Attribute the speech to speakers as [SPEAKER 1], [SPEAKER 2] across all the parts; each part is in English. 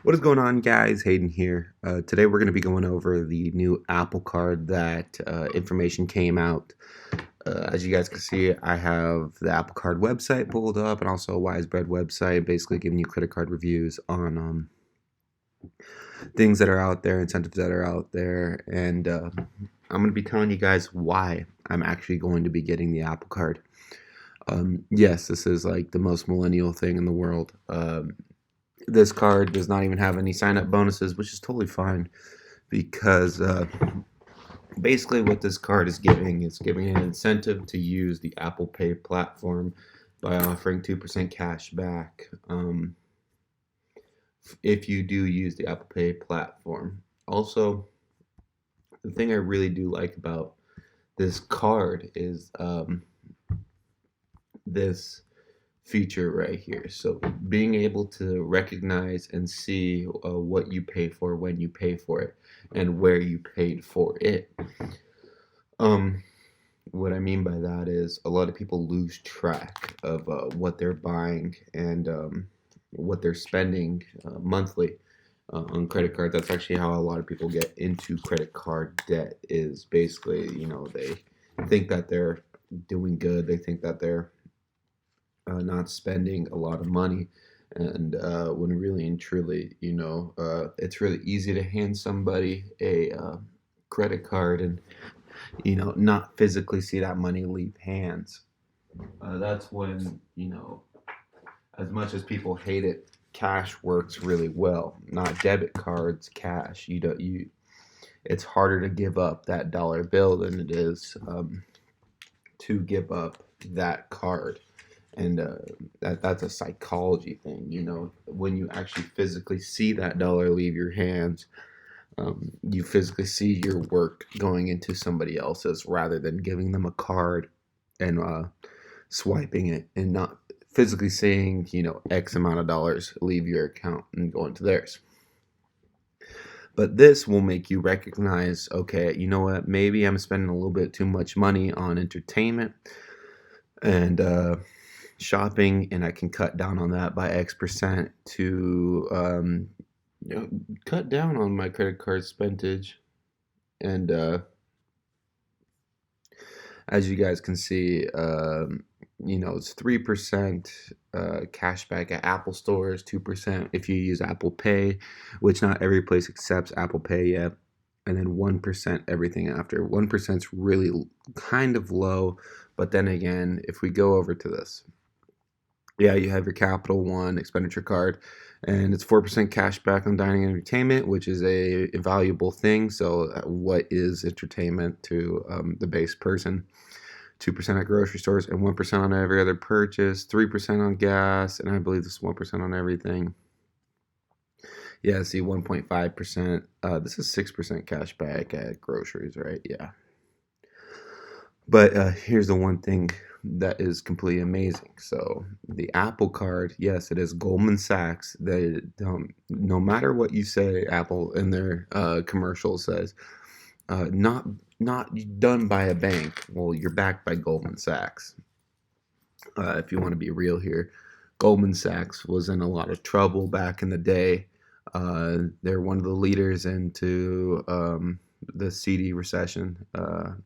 [SPEAKER 1] What is going on, guys? Hayden here. Today we're going to be going over the new Apple Card that information came out. As you guys can see, I have the Apple Card website pulled up and also a Wisebread website, basically giving you credit card reviews on things that are out there, incentives that are out there, and I'm going to be telling you guys why I'm actually going to be getting the Apple Card. Yes, this is like the most millennial thing in the world. This card does not even have any sign-up bonuses, which is totally fine because basically what this card is giving is giving an incentive to use the Apple Pay platform by offering 2% cash back if you do use the Apple Pay platform. Also, the thing I really do like about this card is this feature right here. So being able to recognize and see what you pay for, when you pay for it, and where you paid for it. Um, what I mean by that is a lot of people lose track of what they're buying and what they're spending monthly on credit cards. That's actually how a lot of people get into credit card debt. Is basically, they think that they're doing good. They think that they're not spending a lot of money. And when really and truly, it's really easy to hand somebody a credit card and, not physically see that money leave hands. That's when, as much as people hate it, cash works really well. Not debit cards, cash. It's harder to give up that dollar bill than it is to give up that card. And that's a psychology thing, when you actually physically see that dollar leave your hands, you physically see your work going into somebody else's rather than giving them a card and swiping it and not physically seeing, X amount of dollars leave your account and go into theirs. But this will make you recognize, okay, you know what, maybe I'm spending a little bit too much money on entertainment and shopping, and I can cut down on that by X% to cut down on my credit card spendage. And as you guys can see, it's 3% cash back at Apple stores, 2% if you use Apple Pay, which not every place accepts Apple Pay yet, and then 1% everything after. 1% is really kind of low, but then again, if we go over to this, yeah, you have your Capital One expenditure card, and it's 4% cash back on dining and entertainment, which is a valuable thing. So, what is entertainment to the base person? 2% at grocery stores, and 1% on every other purchase. 3% on gas, and I believe this is 1% on everything. Yeah, see, 1.5%. This is 6% cash back at groceries, right? Yeah. But here's the one thing that is completely amazing. So the Apple Card, yes, it is Goldman Sachs. They no matter what you say, Apple in their commercial says, not done by a bank. Well, you're backed by Goldman Sachs. If you want to be real here, Goldman Sachs was in a lot of trouble back in the day. They're one of the leaders into the CD recession.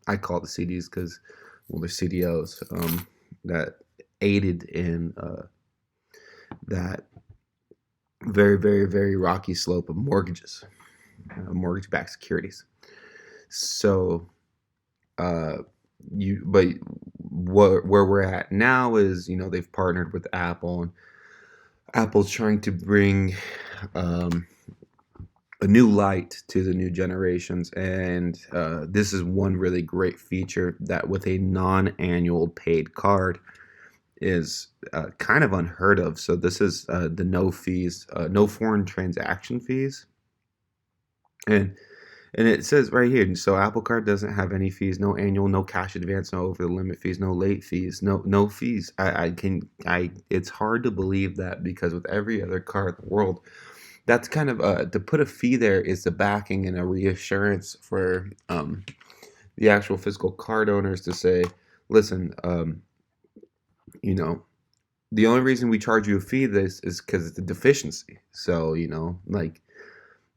[SPEAKER 1] I call it the CDs because, well, they're CDOs that aided in that very, very, very rocky slope of mortgages, mortgage-backed securities. So, but where we're at now is, they've partnered with Apple, and Apple's trying to bring a new light to the new generations, and this is one really great feature that with a non-annual paid card is kind of unheard of. So this is the no fees, no foreign transaction fees, and it says right here, so Apple Card doesn't have any fees, no annual, no cash advance, no over the limit fees, no late fees, no fees. It's hard to believe that because with every other card in the world, that's kind of to put a fee there is the backing and a reassurance for the actual physical card owners to say, listen, you know, the only reason we charge you a fee this is because it's a deficiency. So, like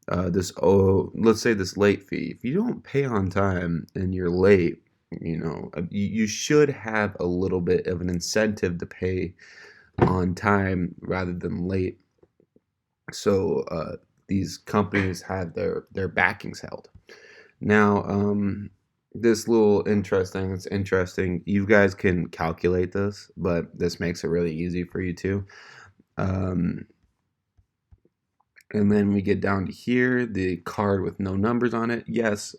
[SPEAKER 1] this, let's say this late fee. If you don't pay on time and you're late, you should have a little bit of an incentive to pay on time rather than late. So these companies have their backings held. Now, this little interesting. It's interesting. You guys can calculate this, but this makes it really easy for you too. Um, and then we get down to here, the card with no numbers on it. Yes,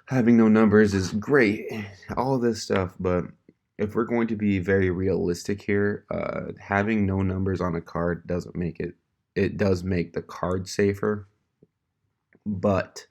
[SPEAKER 1] having no numbers is great, all this stuff, but if we're going to be very realistic here, having no numbers on a card doesn't make it. It does make the card safer, but